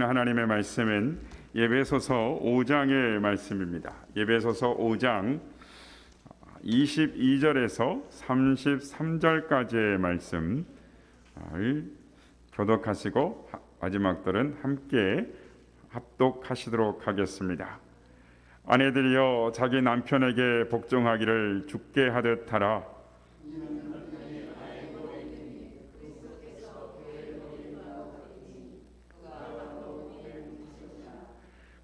하나님의 말씀은 에베소서 5장의 말씀입니다. 에베소서 5장 22절에서 33절까지의 말씀을 교독하시고 마지막들은 함께 합독하시도록 하겠습니다. 아내들이여 자기 남편에게 복종하기를 주께 하듯 하라.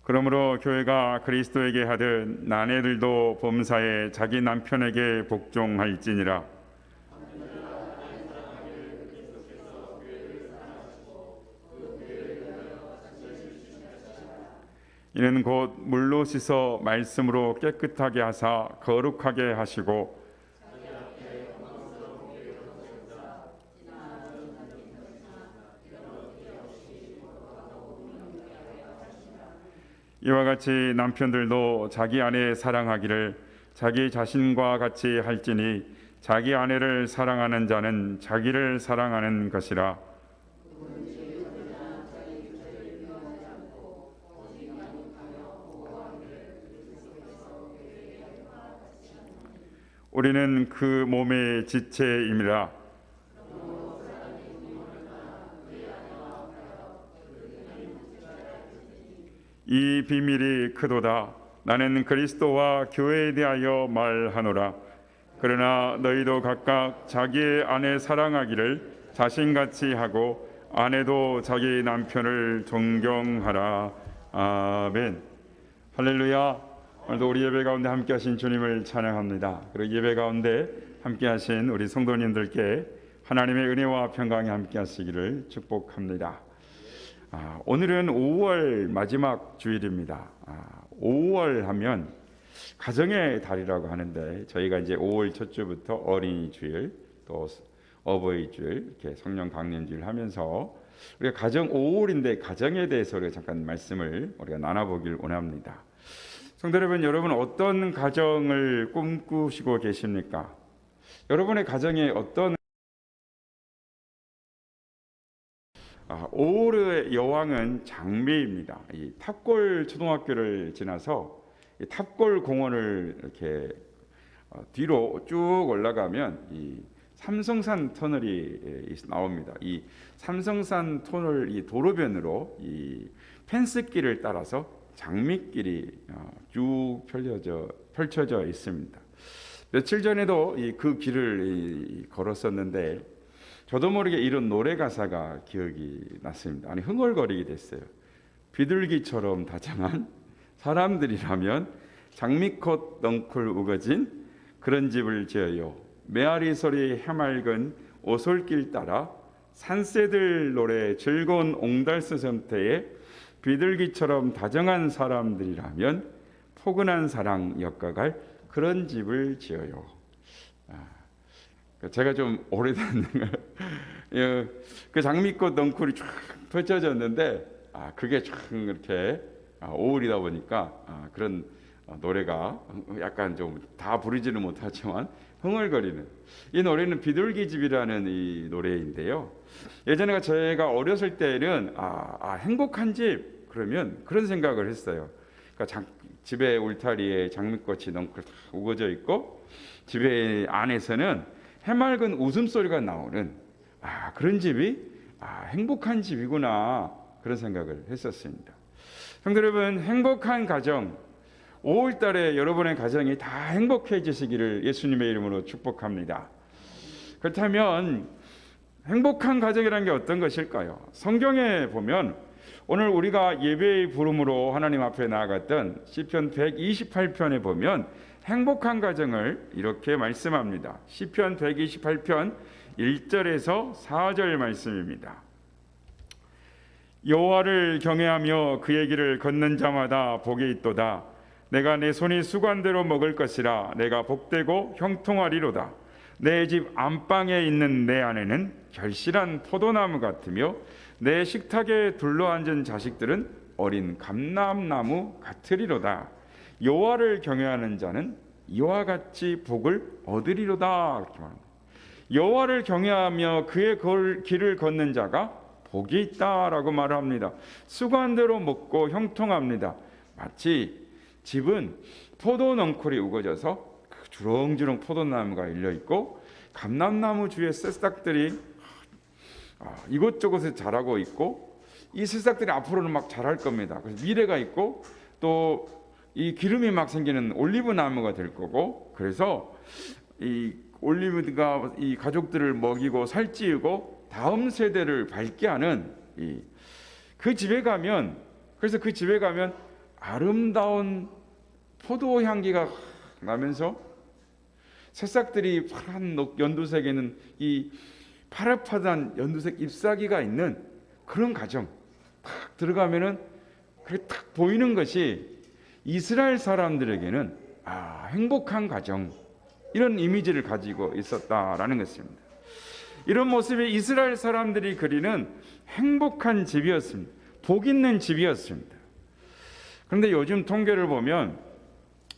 그러므로 교회가 그리스도에게 하듯 아내들도 범사에 자기 남편에게 복종할지니라. 이는 곧 물로 씻어 말씀으로 깨끗하게 하사 거룩하게 하시고 이와 같이 남편들도 자기 아내 사랑하기를 자기 자신과 같이 할지니 자기 아내를 사랑하는 자는 자기를 사랑하는 것이라. 우리는 그 몸의 지체임이라. 이 비밀이 크도다. 나는 그리스도와 교회에 대하여 말하노라. 그러나 너희도 각각 자기의 아내 사랑하기를 자신같이 하고 아내도 자기 남편을 존경하라. 아멘. 할렐루야. 오늘도 우리 예배 가운데 함께 하신 주님을 찬양합니다. 그리고 예배 가운데 함께 하신 우리 성도님들께 하나님의 은혜와 평강이 함께 하시기를 축복합니다. 오늘은 5월 마지막 주일입니다. 5월 하면 가정의 달이라고 하는데 저희가 이제 5월 첫 주부터 어린이 주일 또 어버이 주일 이렇게 성령 강림 주일 하면서 우리가 가정 5월인데 가정에 대해서 우리가 잠깐 말씀을 우리가 나눠보길 원합니다. 성도 여러분 어떤 가정을 꿈꾸시고 계십니까? 여러분의 가정에 어떤 5월의 여왕은 장미입니다. 이 탑골 초등학교를 지나서 이 탑골 공원을 이렇게 뒤로 쭉 올라가면 이 삼성산 터널이 나옵니다. 이 삼성산 터널 이 도로변으로 이 펜스길을 따라서 장미길이 쭉 펼쳐져 있습니다. 며칠 전에도 그 길을 걸었었는데 저도 모르게 이런 노래 가사가 기억이 났습니다. 아니 흥얼거리게 됐어요. 비둘기처럼 다정한 사람들이라면 장미꽃 넝쿨 우거진 그런 집을 지어요. 메아리 소리 해맑은 오솔길 따라 산새들 노래 즐거운 옹달새 비둘기처럼 다정한 사람들이라면 포근한 사랑 엮어갈 그런 집을 지어요. 제가 좀 오래된 그 장미꽃 넝쿨이 쫙 펼쳐졌는데 그게 쫙 이렇게 5월이다 보니까 그런 노래가 약간 좀 다 부르지는 못하지만 흥얼거리는 이 노래는 비둘기집이라는 이 노래인데요. 예전에 제가 어렸을 때는 행복한 집 그러면 그런 생각을 했어요. 그러니까 집에 울타리에 장미꽃이 넝쿨 다 우거져 있고 집에 안에서는 해맑은 웃음소리가 나오는 그런 집이 행복한 집이구나 그런 생각을 했었습니다. 성도 여러분 행복한 가정 5월달에 여러분의 가정이 다 행복해지시기를 예수님의 이름으로 축복합니다. 그렇다면 행복한 가정이라는 게 어떤 것일까요? 성경에 보면 오늘 우리가 예배의 부름으로 하나님 앞에 나아갔던 시편 128편에 보면 행복한 가정을 이렇게 말씀합니다. 시편 128편 1절에서 4절 말씀입니다. 여호와를 경외하며 그의 길을 걷는 자마다 복이 있도다. 내가 내 손이 수관대로 먹을 것이라. 내가 복되고 형통하리로다. 내 집 안방에 있는 내 아내는 결실한 포도나무 같으며 내 식탁에 둘러앉은 자식들은 어린 감람나무 같으리로다. 여호와를 경외하는 자는 이와 같이 복을 얻으리로다. 이렇게 말합니다. 여호와를 경외하며 그의 길을 걷는 자가 복이 있다라고 말합니다. 수고한 대로 먹고 형통합니다. 마치 집은 포도 넝쿨이 우거져서 주렁주렁 포도나무가 일려 있고 감람나무 주위에 새싹들이 이곳저곳에 자라고 있고, 이 새싹들이 앞으로는 막 자랄 겁니다. 그래서 미래가 있고 또 이 기름이 막 생기는 올리브 나무가 될 거고, 그래서 이 올리브가 이 가족들을 먹이고 살찌우고 다음 세대를 밝게 하는 그 집에 가면, 그래서 그 집에 가면 아름다운 포도 향기가 나면서 새싹들이 파란 연두색에는 이 파릇파릇한 연두색 잎사귀가 있는 그런 가정 딱 들어가면은 그게 딱 보이는 것이 이스라엘 사람들에게는 행복한 가정, 이런 이미지를 가지고 있었다라는 것입니다. 이런 모습이 이스라엘 사람들이 그리는 행복한 집이었습니다. 복 있는 집이었습니다. 그런데 요즘 통계를 보면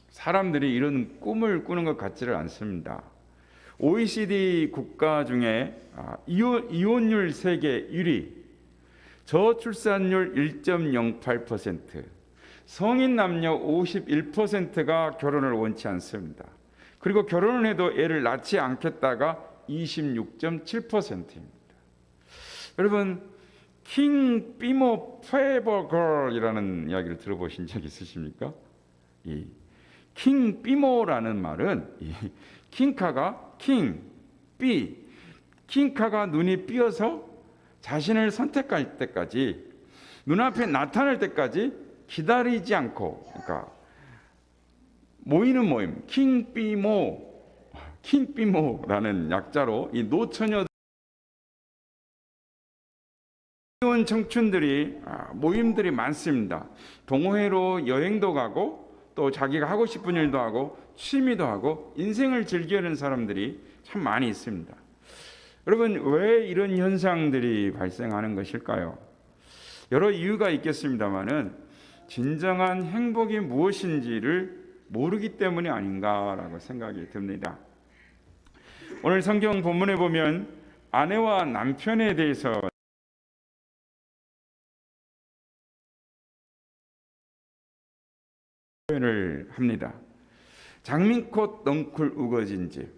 사람들이 이런 꿈을 꾸는 것 같지를 않습니다. OECD 국가 중에 이혼율 세계 1위, 저출산율 1.08%, 성인 남녀 51%가 결혼을 원치 않습니다. 그리고 결혼을 해도 애를 낳지 않겠다가 26.7%입니다. 여러분, 킹 삐모 페이버 걸이라는 이야기를 들어보신 적 있으십니까? 이 킹 삐모라는 말은 킹카가 킹카가 눈이 삐어서 자신을 선택할 때까지, 눈앞에 나타날 때까지 기다리지 않고, 그러니까 모이는 모임, 킹삐모라는 약자로 이 노처녀 이혼 청춘들이 모임들이 많습니다. 동호회로 여행도 가고 또 자기가 하고 싶은 일도 하고 취미도 하고 인생을 즐기는 사람들이 참 많이 있습니다. 여러분, 왜 이런 현상들이 발생하는 것일까요? 여러 이유가 있겠습니다만은 진정한 행복이 무엇인지를 모르기 때문이 아닌가라고 생각이 듭니다. 오늘 성경 본문에 보면 아내와 남편에 대해서 표현을 합니다. 장미꽃 넝쿨 우거진 집,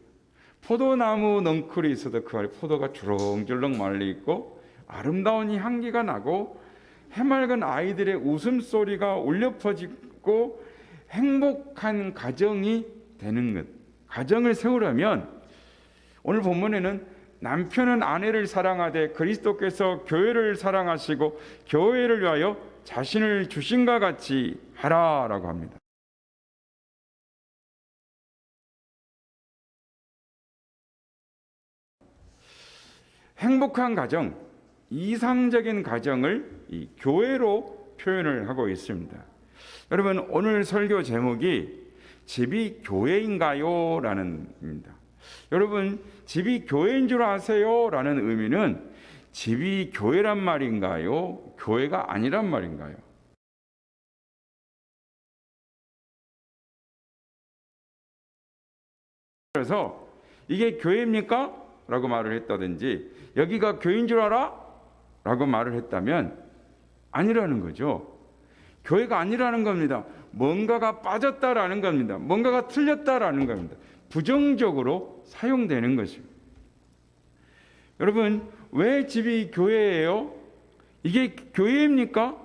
포도나무 넝쿨이 있어도 그 안에 포도가 주렁주렁 말려 있고 아름다운 이 향기가 나고 해맑은 아이들의 웃음소리가 울려 퍼지고 행복한 가정이 되는 것. 가정을 세우려면 오늘 본문에는 남편은 아내를 사랑하되 그리스도께서 교회를 사랑하시고 교회를 위하여 자신을 주신과 같이 하라라고 합니다. 행복한 가정, 이상적인 가정을 이 교회로 표현을 하고 있습니다. 여러분, 오늘 설교 제목이 집이 교회인가요? 라는 의미입니다. 여러분, 집이 교회인 줄 아세요? 라는 의미는 집이 교회란 말인가요? 교회가 아니란 말인가요? 그래서 이게 교회입니까? 라고 말을 했다든지 여기가 교회인 줄 알아? 라고 말을 했다면 아니라는 거죠. 교회가 아니라는 겁니다. 뭔가가 빠졌다라는 겁니다. 뭔가가 틀렸다라는 겁니다. 부정적으로 사용되는 것입니다. 여러분, 왜 집이 교회예요? 이게 교회입니까?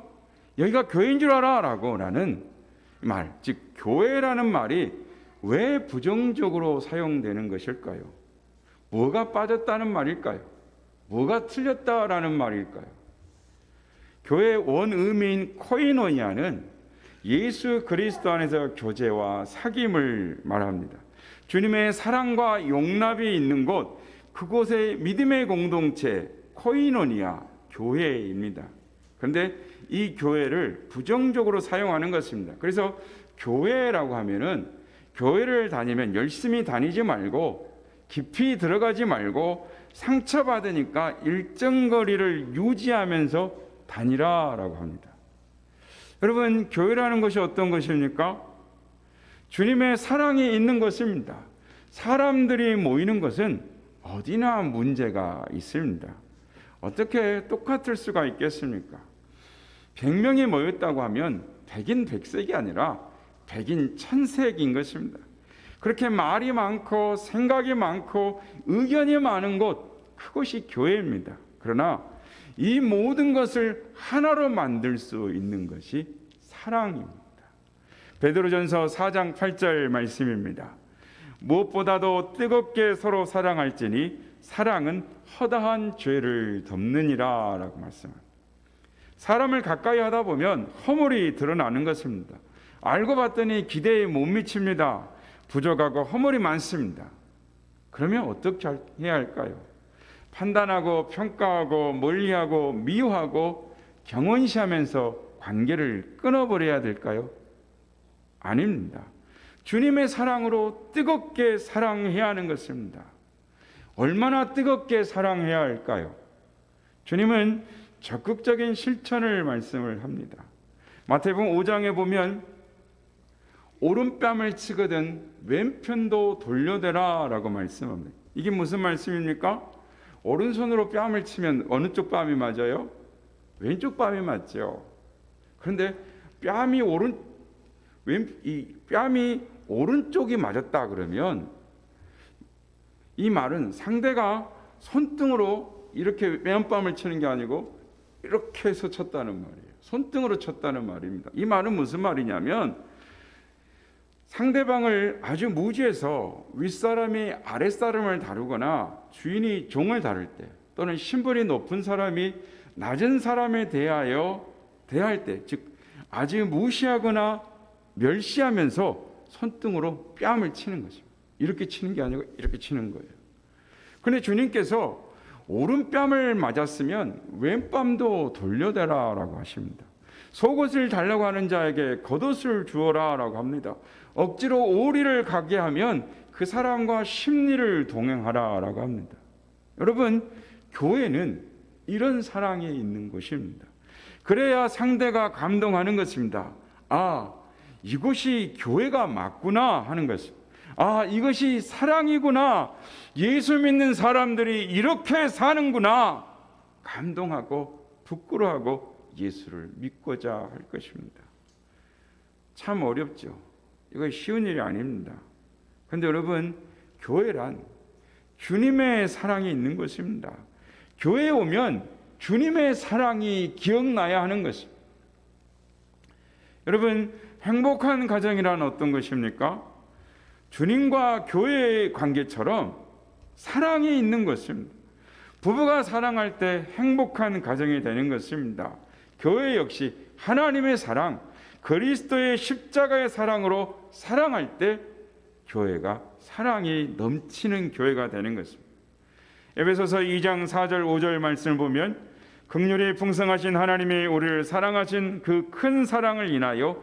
여기가 교회인 줄 알아? 라는 말, 즉 교회라는 말이 왜 부정적으로 사용되는 것일까요? 뭐가 빠졌다는 말일까요? 뭐가 틀렸다라는 말일까요? 교회의 원 의미인 코이노니아는 예수 그리스도 안에서 교제와 사귐을 말합니다. 주님의 사랑과 용납이 있는 곳, 그곳의 믿음의 공동체, 코이노니아, 교회입니다. 그런데 이 교회를 부정적으로 사용하는 것입니다. 그래서 교회라고 하면은 교회를 다니면 열심히 다니지 말고 깊이 들어가지 말고 상처받으니까 일정 거리를 유지하면서 다니라라고 합니다. 여러분, 교회라는 것이 어떤 것입니까? 주님의 사랑이 있는 것입니다. 사람들이 모이는 것은 어디나 문제가 있습니다. 어떻게 똑같을 수가 있겠습니까? 100명이 모였다고 하면 백인 백색이 아니라 백인 천색인 것입니다. 그렇게 말이 많고 생각이 많고 의견이 많은 곳, 그것이 교회입니다. 그러나 이 모든 것을 하나로 만들 수 있는 것이 사랑입니다. 베드로전서 4장 8절 말씀입니다. 무엇보다도 뜨겁게 서로 사랑할지니 사랑은 허다한 죄를 덮느니라 라고 말씀합니다. 사람을 가까이 하다 보면 허물이 드러나는 것입니다. 알고 봤더니 기대에 못 미칩니다. 부족하고 허물이 많습니다. 그러면 어떻게 해야 할까요? 판단하고 평가하고 멀리하고 미워하고 경원시하면서 관계를 끊어버려야 될까요? 아닙니다. 주님의 사랑으로 뜨겁게 사랑해야 하는 것입니다. 얼마나 뜨겁게 사랑해야 할까요? 주님은 적극적인 실천을 말씀을 합니다. 마태복음 5장에 보면 오른뺨을 치거든 왼편도 돌려대라 라고 말씀합니다. 이게 무슨 말씀입니까? 오른손으로 뺨을 치면 어느 쪽 뺨이 맞아요? 왼쪽 뺨이 맞죠. 그런데 뺨이 오른쪽이 맞았다 그러면 이 말은 상대가 손등으로 이렇게 왼뺨을 치는 게 아니고 이렇게 해서 쳤다는 말이에요. 손등으로 쳤다는 말입니다. 이 말은 무슨 말이냐면 상대방을 아주 무지해서 윗사람이 아랫사람을 다루거나 주인이 종을 다룰 때 또는 신분이 높은 사람이 낮은 사람에 대할 때, 즉 아주 무시하거나 멸시하면서 손등으로 뺨을 치는 것입니다. 이렇게 치는 게 아니고 이렇게 치는 거예요. 그런데 주님께서 오른뺨을 맞았으면 왼뺨도 돌려대라 라고 하십니다. 속옷을 달라고 하는 자에게 겉옷을 주어라 라고 합니다. 억지로 오리를 가게 하면 그 사람과 심리를 동행하라 라고 합니다. 여러분, 교회는 이런 사랑이 있는 것입니다. 그래야 상대가 감동하는 것입니다. 아, 이것이 교회가 맞구나 하는 것입니다. 아, 이것이 사랑이구나. 예수 믿는 사람들이 이렇게 사는구나. 감동하고 부끄러워하고 예수를 믿고자 할 것입니다. 참 어렵죠. 이거 쉬운 일이 아닙니다. 그런데 여러분, 교회란 주님의 사랑이 있는 것입니다. 교회에 오면 주님의 사랑이 기억나야 하는 것입니다. 여러분, 행복한 가정이란 어떤 것입니까? 주님과 교회의 관계처럼 사랑이 있는 것입니다. 부부가 사랑할 때 행복한 가정이 되는 것입니다. 교회 역시 하나님의 사랑, 그리스도의 십자가의 사랑으로 사랑할 때 교회가 사랑이 넘치는 교회가 되는 것입니다. 에베소서 2장 4절 5절 말씀을 보면 긍휼이 풍성하신 하나님이 우리를 사랑하신 그 큰 사랑을 인하여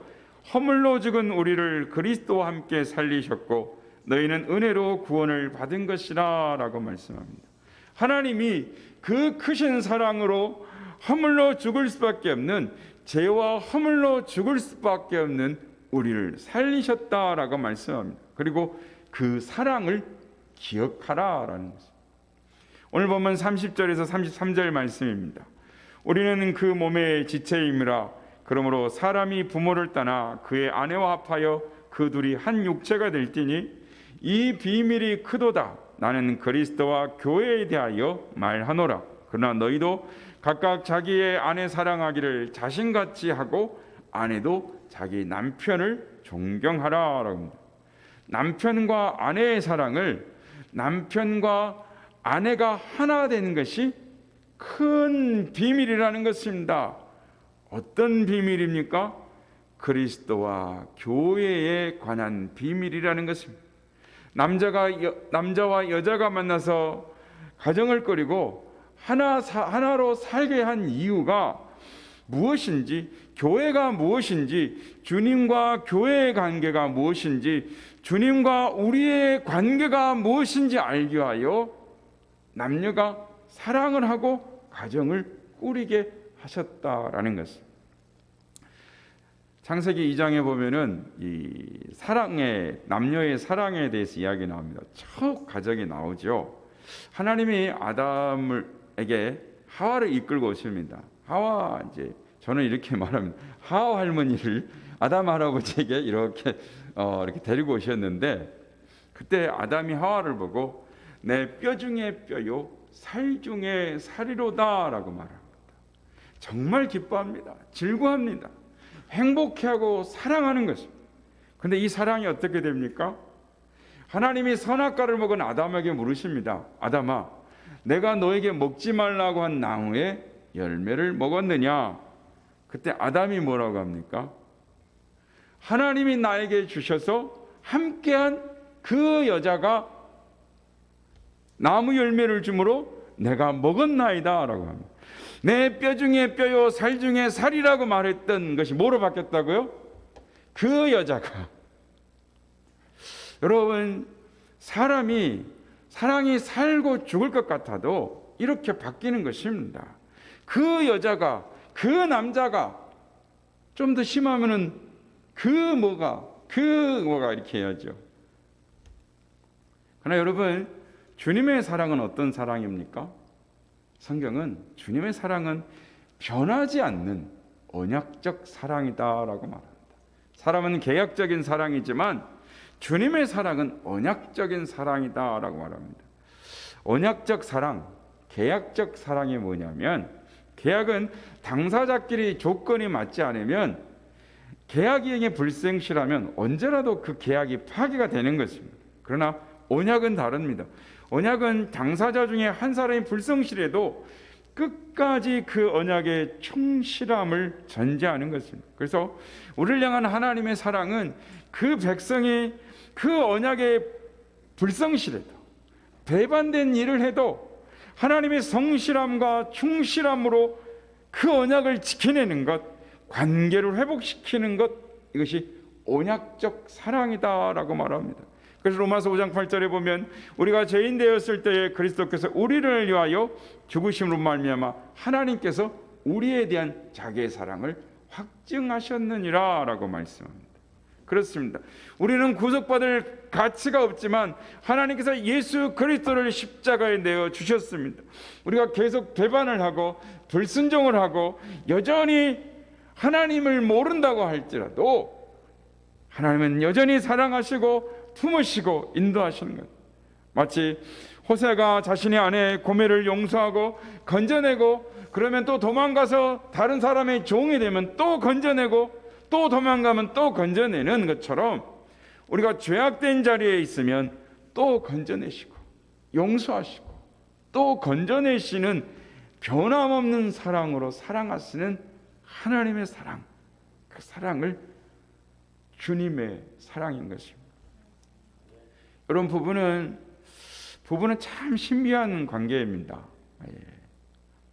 허물로 죽은 우리를 그리스도와 함께 살리셨고 너희는 은혜로 구원을 받은 것이라 라고 말씀합니다. 하나님이 그 크신 사랑으로 허물로 죽을 수밖에 없는, 죄와 허물로 죽을 수밖에 없는 우리를 살리셨다라고 말씀합니다. 그리고 그 사랑을 기억하라라는 것입니다. 오늘 보면 30절에서 33절 말씀입니다. 우리는 그 몸의 지체임이라. 그러므로 사람이 부모를 떠나 그의 아내와 합하여 그 둘이 한 육체가 될지니 이 비밀이 크도다. 나는 그리스도와 교회에 대하여 말하노라. 그러나 너희도 각각 자기의 아내 사랑하기를 자신같이 하고 아내도 자기 남편을 존경하라 라고 합니다. 남편과 아내의 사랑을, 남편과 아내가 하나 되는 것이 큰 비밀이라는 것입니다. 어떤 비밀입니까? 그리스도와 교회에 관한 비밀이라는 것입니다. 남자와 여자가 만나서 가정을 꾸리고 하나로 살게 한 이유가 무엇인지, 교회가 무엇인지, 주님과 교회의 관계가 무엇인지, 주님과 우리의 관계가 무엇인지 알기 위하여 남녀가 사랑을 하고 가정을 꾸리게 하셨다라는 것입니다. 창세기 2장에 보면은 이 사랑의, 남녀의 사랑에 대해서 이야기 나옵니다. 첫 가정이 나오죠. 하나님이 아담에게 하와를 이끌고 오십니다. 하와, 이제 저는 이렇게 말합니다. 하와 할머니를 아담 할아버지에게 이렇게 데리고 오셨는데, 그때 아담이 하와를 보고 내 뼈 중에 뼈요 살 중에 살이로다라고 말합니다. 정말 기뻐합니다. 즐거워합니다. 행복해하고 사랑하는 것입니다. 근데 이 사랑이 어떻게 됩니까? 하나님이 선악과를 먹은 아담에게 물으십니다. 아담아, 내가 너에게 먹지 말라고 한 나무의 열매를 먹었느냐? 그때 아담이 뭐라고 합니까? 하나님이 나에게 주셔서 함께한 그 여자가 나무 열매를 주므로 내가 먹었나이다 라고 합니다. 내 뼈 중에 뼈요 살 중에 살이라고 말했던 것이 뭐로 바뀌었다고요? 그 여자가. 여러분, 사랑이 살고 죽을 것 같아도 이렇게 바뀌는 것입니다. 그 여자가, 그 남자가, 좀 더 심하면은 그 뭐가 이렇게 해야죠. 그러나 여러분, 주님의 사랑은 어떤 사랑입니까? 성경은 주님의 사랑은 변하지 않는 언약적 사랑이다라고 말합니다. 사람은 계약적인 사랑이지만 주님의 사랑은 언약적인 사랑이다라고 말합니다. 언약적 사랑, 계약적 사랑이 뭐냐면, 계약은 당사자끼리 조건이 맞지 않으면, 계약 이행에 불성실하면 언제라도 그 계약이 파기가 되는 것입니다. 그러나 언약은 다릅니다. 언약은 당사자 중에 한 사람이 불성실해도 끝까지 그 언약의 충실함을 전제하는 것입니다. 그래서 우리를 향한 하나님의 사랑은 그 백성이 그 언약에 불성실해도, 배반된 일을 해도 하나님의 성실함과 충실함으로 그 언약을 지켜내는 것, 관계를 회복시키는 것, 이것이 언약적 사랑이다라고 말합니다. 그래서 로마서 5장 8절에 보면 우리가 죄인 되었을 때에 그리스도께서 우리를 위하여 죽으심으로 말미암아 하나님께서 우리에 대한 자기의 사랑을 확증하셨느니라 라고 말씀합니다. 그렇습니다. 우리는 구속받을 가치가 없지만 하나님께서 예수 그리스도를 십자가에 내어 주셨습니다. 우리가 계속 배반을 하고 불순종을 하고 여전히 하나님을 모른다고 할지라도 하나님은 여전히 사랑하시고 품으시고 인도하시는 것. 마치 호세가 자신의 아내 고멜을 용서하고 건져내고, 그러면 또 도망가서 다른 사람의 종이 되면 또 건져내고, 또 도망가면 또 건져내는 것처럼 우리가 죄악된 자리에 있으면 또 건져내시고 용서하시고 또 건져내시는 변함없는 사랑으로 사랑하시는 하나님의 사랑, 그 사랑을 주님의 사랑인 것입니다. 이런 부분은 참 신비한 관계입니다.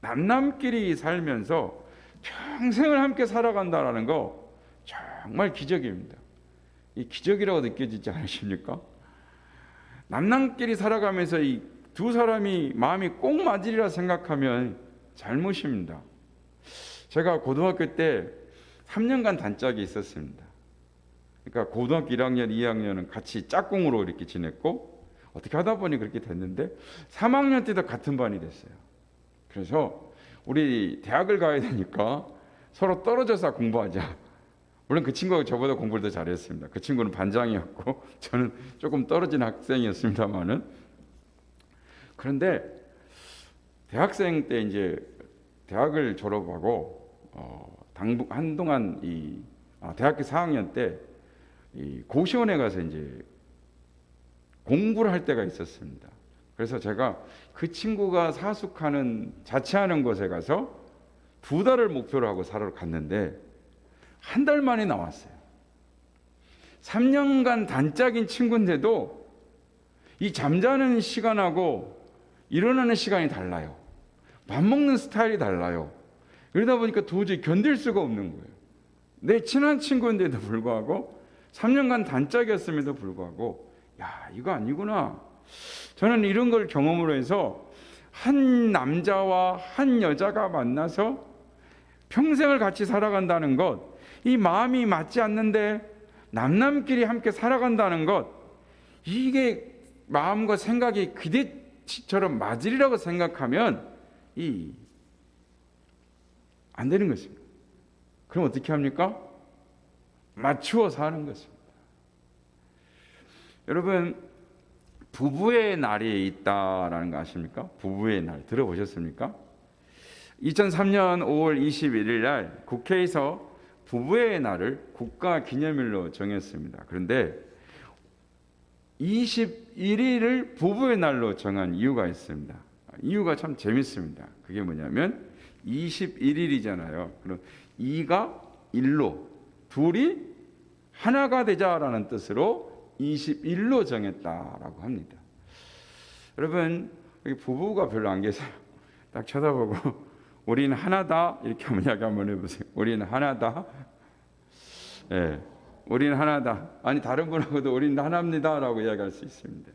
남남끼리 살면서 평생을 함께 살아간다는 거 정말 기적입니다. 이 기적이라고 느껴지지 않으십니까? 남남끼리 살아가면서 이 두 사람이 마음이 꼭 맞으리라 생각하면 잘못입니다. 제가 고등학교 때 3년간 단짝이 있었습니다. 그러니까 고등학교 1학년, 2학년은 같이 짝꿍으로 이렇게 지냈고, 어떻게 하다 보니 그렇게 됐는데 3학년 때도 같은 반이 됐어요. 그래서 우리 대학을 가야 되니까 서로 떨어져서 공부하자. 물론 그 친구가 저보다 공부를 더 잘했습니다. 그 친구는 반장이었고 저는 조금 떨어진 학생이었습니다만은. 그런데 대학생 때 이제 대학을 졸업하고 한동안 대학교 4학년 때 이 고시원에 가서 이제 공부를 할 때가 있었습니다. 그래서 제가 그 친구가 자취하는 곳에 가서 2달을 목표로 하고 살아러 갔는데 한 달 만에 나왔어요. 3년간 단짝인 친구인데도 이 잠자는 시간하고 일어나는 시간이 달라요. 밥 먹는 스타일이 달라요. 그러다 보니까 도저히 견딜 수가 없는 거예요. 내 친한 친구인데도 불구하고 3년간 단짝이었음에도 불구하고 이거 아니구나. 저는 이런 걸 경험으로 해서 한 남자와 한 여자가 만나서 평생을 같이 살아간다는 것, 이 마음이 맞지 않는데 남남끼리 함께 살아간다는 것, 이게 마음과 생각이 기대치처럼 맞으리라고 생각하면 이 안 되는 것입니다. 그럼 어떻게 합니까? 맞추어 사는 것입니다. 여러분, 부부의 날이 있다라는 거 아십니까? 부부의 날 들어보셨습니까? 2003년 5월 21일 날 국회에서 부부의 날을 국가 기념일로 정했습니다. 그런데 21일을 부부의 날로 정한 이유가 있습니다. 이유가 참 재밌습니다. 그게 뭐냐면 21일이잖아요. 그럼 2가 1로 둘이 하나가 되자라는 뜻으로 21로 정했다라고 합니다. 여러분, 여기 부부가 별로 안 계세요. 딱 쳐다보고 우리는 하나다 이렇게 한번 이야기 한번 해보세요. 우리는 하나다. 예, 우리는 하나다. 아니 다른 분하고도 우리는 하나입니다라고 이야기할 수 있습니다.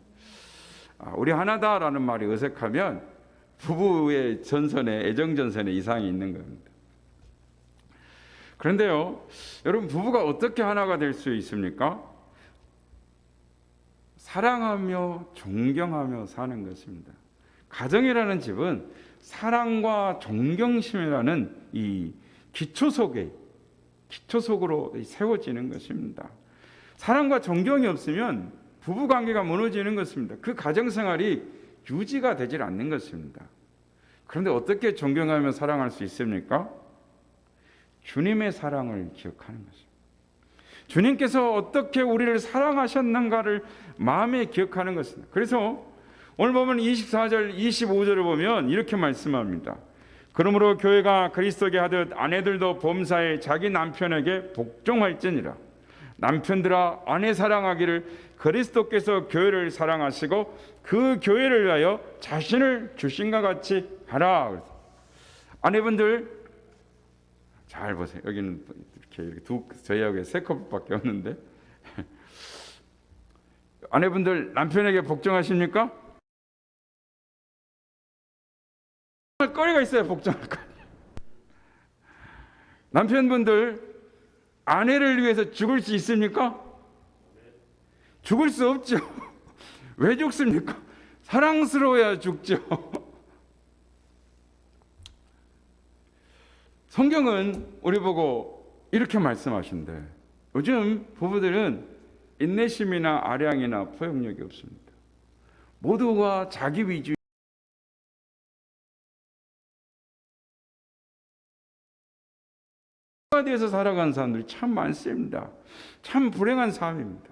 우리 하나다라는 말이 어색하면 부부의 전선에 애정 전선에 이상이 있는 겁니다. 그런데요, 여러분 부부가 어떻게 하나가 될 수 있습니까? 사랑하며 존경하며 사는 것입니다. 가정이라는 집은 사랑과 존경심이라는 이 기초 속으로 세워지는 것입니다. 사랑과 존경이 없으면 부부 관계가 무너지는 것입니다. 그 가정 생활이 유지가 되질 않는 것입니다. 그런데 어떻게 존경하며 사랑할 수 있습니까? 주님의 사랑을 기억하는 것입니다. 주님께서 어떻게 우리를 사랑하셨는가를 마음에 기억하는 것입니다. 그래서 오늘 보면 24절, 25절을 보면 이렇게 말씀합니다. 그러므로 교회가 그리스도께 하듯 아내들도 범사에 자기 남편에게 복종할지니라. 남편들아 아내 사랑하기를 그리스도께서 교회를 사랑하시고 그 교회를 위하여 자신을 주신과 같이 하라. 아내분들 잘 보세요. 여기는 이렇게 저희하고 세 컵밖에 없는데 아내분들 남편에게 복종하십니까? 거리가 있어야 복종할 거예요. 남편분들 아내를 위해서 죽을 수 있습니까? 죽을 수 없죠. 왜 죽습니까? 사랑스러워야 죽죠. 성경은 우리 보고 이렇게 말씀하신대. 요즘 부부들은 인내심이나 아량이나 포용력이 없습니다. 모두가 자기 위주에 대해서 살아가는 사람들이 참 많습니다. 참 불행한 삶입니다.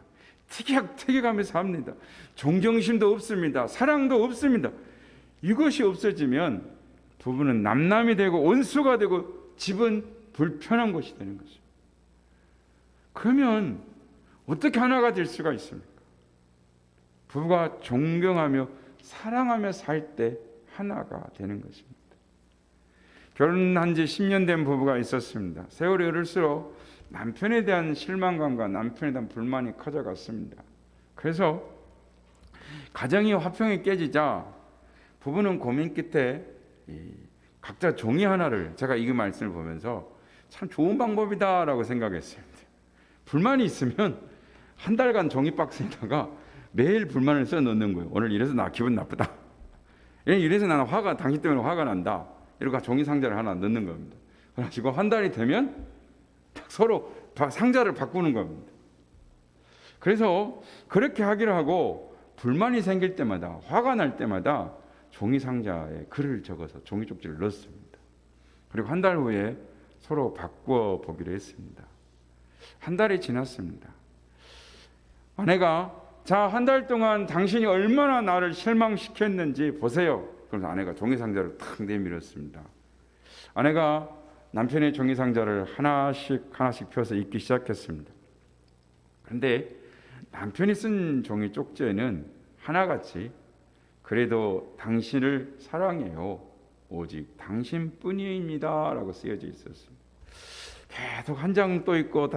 티격태격하며 삽니다. 존경심도 없습니다. 사랑도 없습니다. 이것이 없어지면 부부는 남남이 되고 원수가 되고 집은 불편한 곳이 되는 것입니다. 그러면 어떻게 하나가 될 수가 있습니까? 부부가 존경하며 사랑하며 살 때 하나가 되는 것입니다. 결혼한 지 10년 된 부부가 있었습니다. 세월이 흐를수록 남편에 대한 실망감과 남편에 대한 불만이 커져갔습니다. 그래서 가정이 화평이 깨지자 부부는 고민 끝에 각자 종이 하나를, 제가 이 말씀을 보면서 참 좋은 방법이다라고 생각했습니다. 불만이 있으면 한 달간 종이 박스에다가 매일 불만을 써 넣는 거예요. 오늘 이래서 나 기분 나쁘다. 이래서 나는 당신 때문에 화가 난다. 이렇게 종이 상자를 하나 넣는 겁니다. 그래가지고 한 달이 되면 서로 상자를 바꾸는 겁니다. 그래서 그렇게 하기로 하고 불만이 생길 때마다, 화가 날 때마다 종이 상자에 글을 적어서 종이 쪽지를 넣었습니다. 그리고 한 달 후에 서로 바꾸어 보기로 했습니다. 한 달이 지났습니다. 아내가 자, 한 달 동안 당신이 얼마나 나를 실망시켰는지 보세요. 그래서 아내가 종이 상자를 탁 내밀었습니다. 아내가 남편의 종이 상자를 하나씩 펴서 읽기 시작했습니다. 그런데 남편이 쓴 종이 쪽지에는 하나같이 그래도 당신을 사랑해요. 오직 당신뿐입니다. 라고 쓰여져 있었습니다. 계속 한 장 또 있고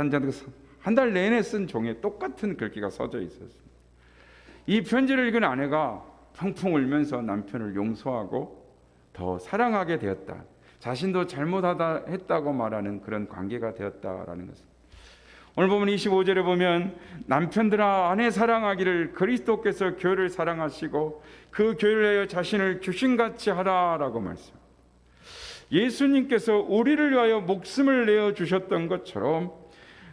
한 달 내내 쓴 종에 똑같은 글귀가 써져 있었습니다. 이 편지를 읽은 아내가 펑펑 울면서 남편을 용서하고 더 사랑하게 되었다. 자신도 잘못하다 했다고 말하는 그런 관계가 되었다라는 것입니다. 오늘 보면 25절에 보면 남편들아 아내 사랑하기를 그리스도께서 교회를 사랑하시고 그 교회를 위하여 자신을 주신같이 하라라고 말씀. 예수님께서 우리를 위하여 목숨을 내어 주셨던 것처럼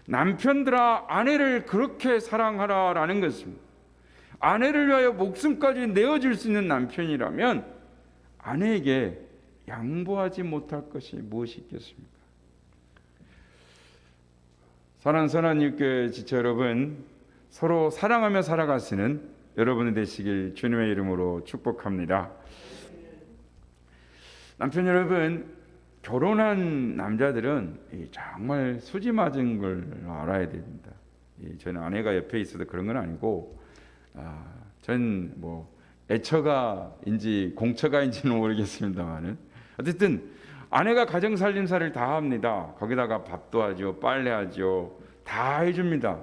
남편들아 아내를 그렇게 사랑하라라는 것입니다. 아내를 위하여 목숨까지 내어줄 수 있는 남편이라면 아내에게 양보하지 못할 것이 무엇이 있겠습니까? 사랑하는 선한님께 지체 여러분, 서로 사랑하며 살아가시는 여러분이 되시길 주님의 이름으로 축복합니다. 남편 여러분, 결혼한 남자들은 정말 수지 맞은 걸 알아야 됩니다. 저는 아내가 옆에 있어도 그런 건 아니고, 전 뭐 애처가인지 공처가인지는 모르겠습니다만은 어쨌든 아내가 가정살림살이를 다 합니다. 거기다가 밥도 하죠, 빨래하죠, 다 해줍니다.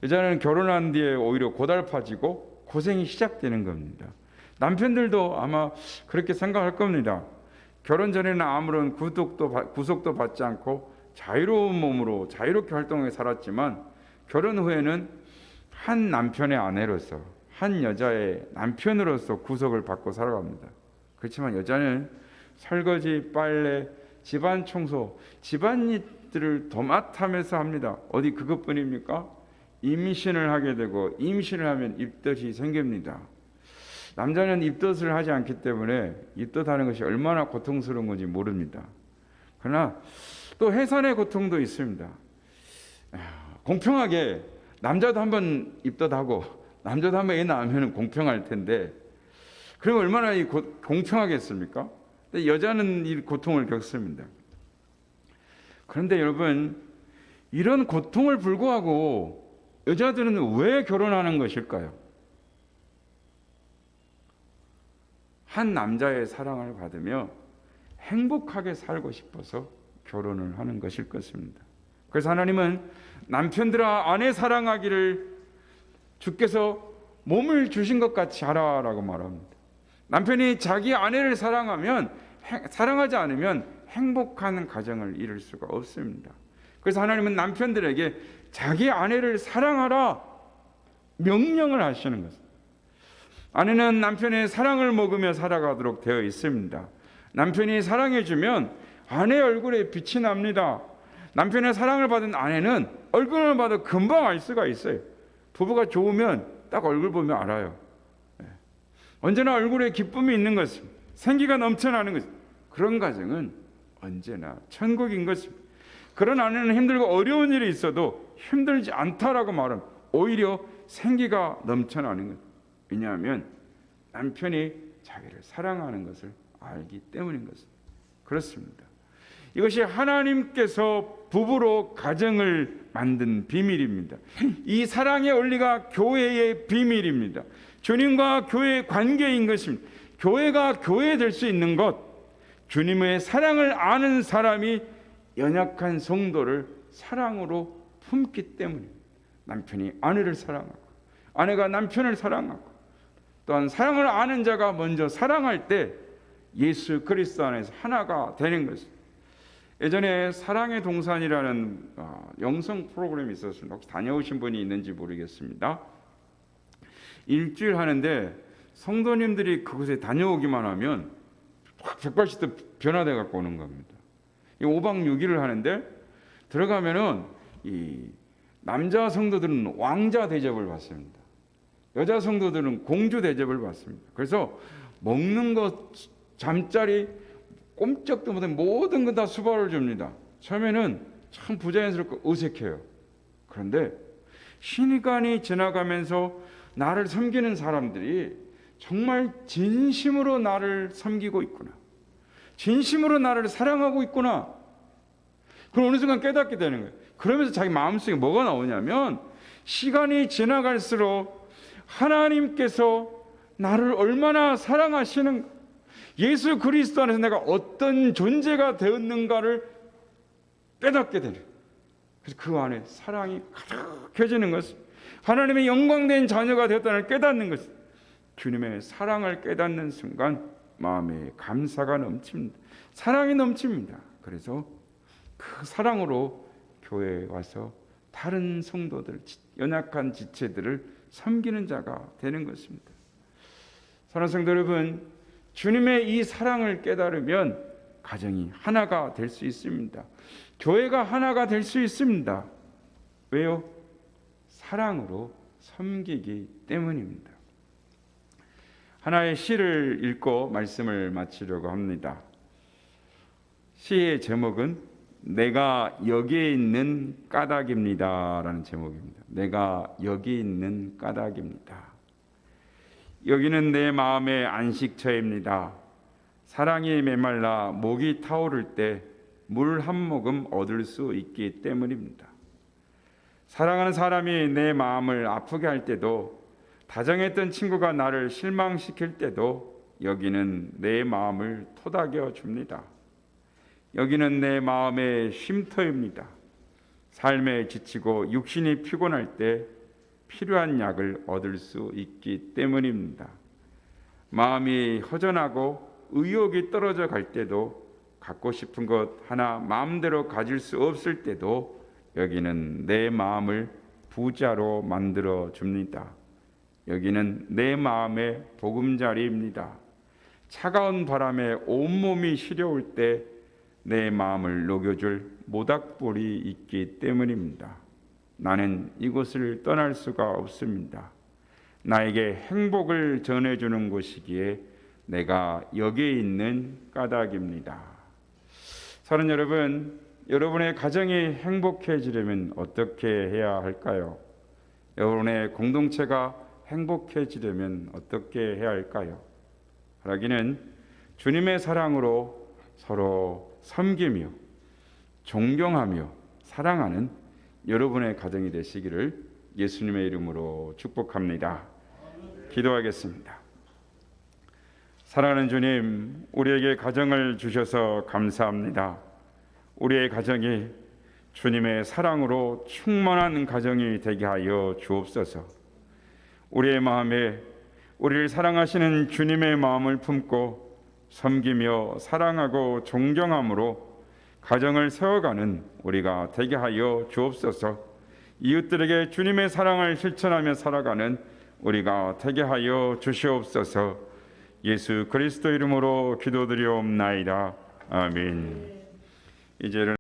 여자는 결혼한 뒤에 오히려 고달파지고 고생이 시작되는 겁니다. 남편들도 아마 그렇게 생각할 겁니다. 결혼 전에는 아무런 구속도 받지 않고 자유로운 몸으로 자유롭게 활동해 살았지만 결혼 후에는 한 남편의 아내로서, 한 여자의 남편으로서 구속을 받고 살아갑니다. 그렇지만 여자는 설거지, 빨래, 집안 청소, 집안일들을 도맡아면서 합니다. 어디 그것뿐입니까? 임신을 하게 되고 임신을 하면 입덧이 생깁니다. 남자는 입덧을 하지 않기 때문에 입덧하는 것이 얼마나 고통스러운 건지 모릅니다. 그러나 또 해산의 고통도 있습니다. 공평하게 남자도 한번 입덧하고 남자도 한번 애 낳으면 공평할 텐데 그럼 얼마나 공평하겠습니까? 근데 여자는 이 고통을 겪습니다. 그런데 여러분, 이런 고통을 불구하고 여자들은 왜 결혼하는 것일까요? 한 남자의 사랑을 받으며 행복하게 살고 싶어서 결혼을 하는 것일 것입니다. 그래서 하나님은 남편들아 아내 사랑하기를 주께서 몸을 주신 것 같이 하라라고 말합니다. 남편이 자기 아내를 사랑하지 않으면 행복한 가정을 이룰 수가 없습니다. 그래서 하나님은 남편들에게 자기 아내를 사랑하라 명령을 하시는 것입니다. 아내는 남편의 사랑을 먹으며 살아가도록 되어 있습니다. 남편이 사랑해주면 아내 얼굴에 빛이 납니다. 남편의 사랑을 받은 아내는 얼굴을 봐도 금방 알 수가 있어요. 부부가 좋으면 딱 얼굴 보면 알아요. 언제나 얼굴에 기쁨이 있는 것입니다. 생기가 넘쳐나는 것입니다. 그런 가정은 언제나 천국인 것입니다. 그런 아내는 힘들고 어려운 일이 있어도 힘들지 않다라고 말하면 오히려 생기가 넘쳐나는 것. 왜냐하면 남편이 자기를 사랑하는 것을 알기 때문인 것입니다. 그렇습니다. 이것이 하나님께서 부부로 가정을 만든 비밀입니다. 이 사랑의 원리가 교회의 비밀입니다. 주님과 교회의 관계인 것입니다. 교회가 교회 될 수 있는 것, 주님의 사랑을 아는 사람이 연약한 성도를 사랑으로 품기 때문입니다. 남편이 아내를 사랑하고 아내가 남편을 사랑하고 또한 사랑을 아는 자가 먼저 사랑할 때 예수 그리스도 안에서 하나가 되는 것입니다. 예전에 사랑의 동산이라는 영성 프로그램이 있었습니다. 혹시 다녀오신 분이 있는지 모르겠습니다. 일주일 하는데 성도님들이 그곳에 다녀오기만 하면 확 180도 변화돼 갖고 오는 겁니다. 5박 6일을 하는데 들어가면은 이 남자 성도들은 왕자 대접을 받습니다. 여자 성도들은 공주 대접을 받습니다. 그래서 먹는 것, 잠자리, 꼼짝도 못한 모든 건 다 수발을 줍니다. 처음에는 참 부자연스럽고 어색해요. 그런데 시간이 지나가면서 나를 섬기는 사람들이 정말 진심으로 나를 섬기고 있구나, 진심으로 나를 사랑하고 있구나, 그걸 어느 순간 깨닫게 되는 거예요. 그러면서 자기 마음속에 뭐가 나오냐면 시간이 지나갈수록 하나님께서 나를 얼마나 사랑하시는가, 예수 그리스도 안에서 내가 어떤 존재가 되었는가를 깨닫게 되는, 그래서 그 안에 사랑이 가득해지는 것은 하나님의 영광된 자녀가 되었다는 깨닫는 것은 주님의 사랑을 깨닫는 순간 마음에 감사가 넘칩니다. 사랑이 넘칩니다. 그래서 그 사랑으로 교회에 와서 다른 성도들, 연약한 지체들을 섬기는 자가 되는 것입니다. 사랑하는 성도 여러분, 주님의 이 사랑을 깨달으면 가정이 하나가 될 수 있습니다. 교회가 하나가 될 수 있습니다. 왜요? 사랑으로 섬기기 때문입니다. 하나의 시를 읽고 말씀을 마치려고 합니다. 시의 제목은 내가 여기에 있는 까닭입니다 라는 제목입니다. 내가 여기 있는 까닭입니다. 여기는 내 마음의 안식처입니다. 사랑이 메말라 목이 타오를 때 물 한 모금 얻을 수 있기 때문입니다. 사랑하는 사람이 내 마음을 아프게 할 때도, 다정했던 친구가 나를 실망시킬 때도 여기는 내 마음을 토닥여 줍니다. 여기는 내 마음의 쉼터입니다. 삶에 지치고 육신이 피곤할 때 필요한 약을 얻을 수 있기 때문입니다. 마음이 허전하고 의욕이 떨어져 갈 때도, 갖고 싶은 것 하나 마음대로 가질 수 없을 때도 여기는 내 마음을 부자로 만들어 줍니다. 여기는 내 마음의 보금자리입니다. 차가운 바람에 온몸이 시려울 때 내 마음을 녹여줄 모닥불이 있기 때문입니다. 나는 이곳을 떠날 수가 없습니다. 나에게 행복을 전해주는 곳이기에 내가 여기에 있는 까닭입니다. 사랑하는 여러분, 여러분의 가정이 행복해지려면 어떻게 해야 할까요? 여러분의 공동체가 행복해지려면 어떻게 해야 할까요? 하라기는 주님의 사랑으로 서로 섬기며 존경하며 사랑하는 여러분의 가정이 되시기를 예수님의 이름으로 축복합니다. 기도하겠습니다. 사랑하는 주님, 우리에게 가정을 주셔서 감사합니다. 우리의 가정이 주님의 사랑으로 충만한 가정이 되게 하여 주옵소서. 우리의 마음에 우리를 사랑하시는 주님의 마음을 품고 섬기며 사랑하고 존경함으로 가정을 세워가는 우리가 되게 하여 주옵소서. 이웃들에게 주님의 사랑을 실천하며 살아가는 우리가 되게 하여 주시옵소서. 예수 그리스도 이름으로 기도드리옵나이다. 아멘. 이제는